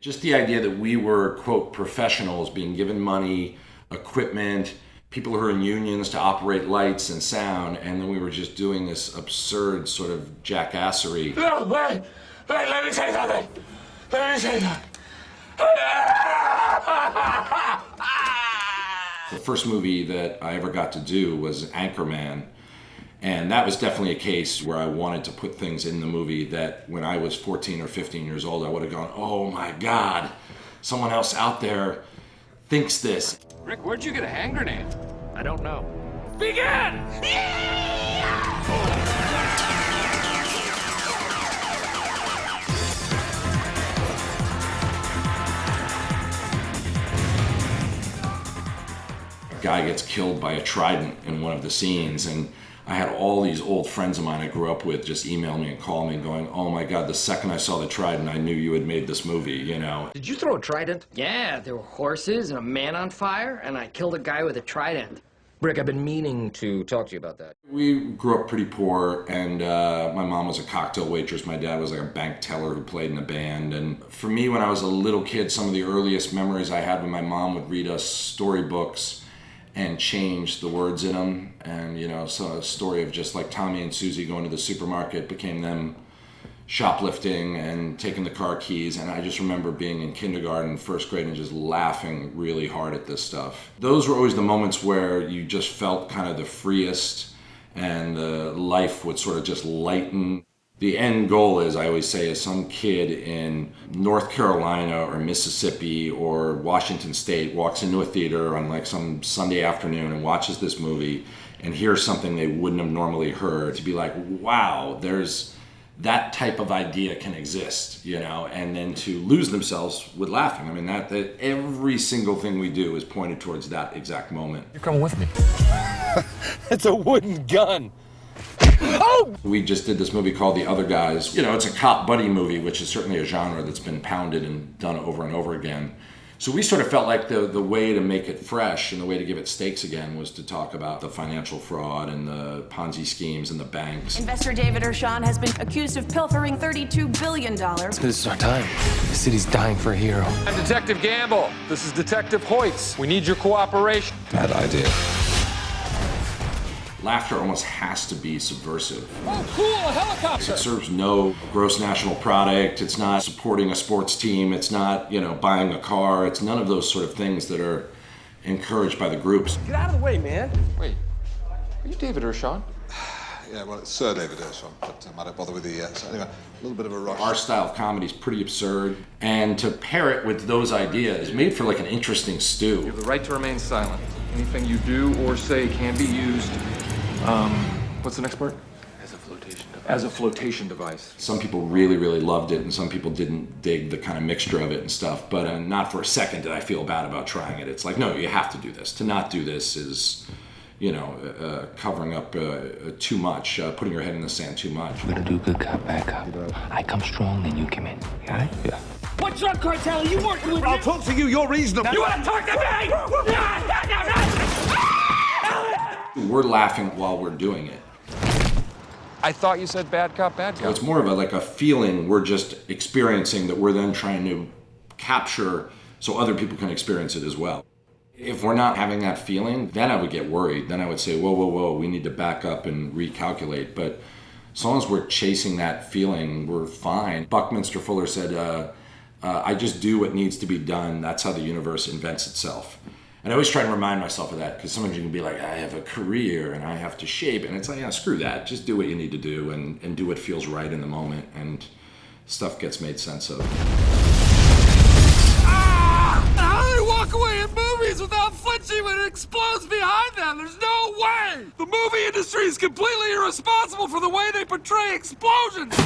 Just the idea that we were, quote, professionals being given money, equipment, people who are in unions to operate lights and sound, and then we were just doing this absurd sort of jackassery. No, wait, let me say something. Let me say something. The first movie that I ever got to do was Anchorman. And that was definitely a case where I wanted to put things in the movie that when I was 14 or 15 years old, I would have gone, oh my God, someone else out there thinks this. Rick, where'd you get a hand grenade? I don't know. Begin! A guy gets killed by a trident in one of the scenes, and I had all these old friends of mine I grew up with just email me and call me going, oh my God, the second I saw the trident, I knew you had made this movie, you know. Did you throw a trident? Yeah, there were horses and a man on fire, and I killed a guy with a trident. Rick, I've been meaning to talk to you about that. We grew up pretty poor, and my mom was a cocktail waitress. My dad was like a bank teller who played in a band. And for me, when I was a little kid, some of the earliest memories I had when my mom would read us storybooks and change the words in them. And, you know, so a story of just like Tommy and Susie going to the supermarket became them shoplifting and taking the car keys. And I just remember being in kindergarten, first grade, and just laughing really hard at this stuff. Those were always the moments where you just felt kind of the freest and life would sort of just lighten. The end goal is, I always say, is some kid in North Carolina or Mississippi or Washington State walks into a theater on like some Sunday afternoon and watches this movie and hears something they wouldn't have normally heard, to be like, wow, there's that type of idea can exist, you know, and then to lose themselves with laughing. I mean, that every single thing we do is pointed towards that exact moment. You're coming with me. It's a wooden gun. Oh! We just did this movie called The Other Guys. You know, it's a cop buddy movie, which is certainly a genre that's been pounded and done over and over again. So we sort of felt like the way to make it fresh and the way to give it stakes again was to talk about the financial fraud and the Ponzi schemes and the banks. Investor David Ershon has been accused of pilfering $32 billion. This is our time. The city's dying for a hero. I'm Detective Gamble. This is Detective Hoyts. We need your cooperation. Bad idea. Laughter almost has to be subversive. Oh, cool, a helicopter! It serves no gross national product. It's not supporting a sports team. It's not, you know, buying a car. It's none of those sort of things that are encouraged by the groups. Get out of the way, man. Wait, are you David Ershon? Yeah, well, it's Sir David Ershon, but I don't bother with the so anyway, a little bit of a rush. Our style of comedy is pretty absurd, and to pair it with those ideas made for like an interesting stew. You have the right to remain silent. Anything you do or say can be used, what's the next word? As a flotation device. As a flotation device. Some people really, really loved it, and some people didn't dig the kind of mixture of it and stuff, but not for a second did I feel bad about trying it. It's like, no, you have to do this. To not do this is, you know, covering up too much, putting your head in the sand too much. We're gonna do good cop, bad cop. I come strong, then you come in. All right? Yeah. What drug cartel are you working with? I'll talk to you, you're reasonable. You want to talk to me? We're laughing while we're doing it. I thought you said bad cop, bad So cop. it's more of like a feeling we're just experiencing that we're then trying to capture so other people can experience it as well. If we're not having that feeling, then I would get worried. Then I would say, whoa, whoa, whoa, we need to back up and recalculate. But as long as we're chasing that feeling, we're fine. Buckminster Fuller said, I just do what needs to be done. That's how the universe invents itself. And I always try to remind myself of that, because sometimes you can be like, I have a career and I have to shape. And it's like, yeah, screw that. Just do what you need to do and do what feels right in the moment. And stuff gets made sense of. How do they walk away in movies without flinching when it explodes behind them? There's no way! The movie industry is completely irresponsible for the way they portray explosions!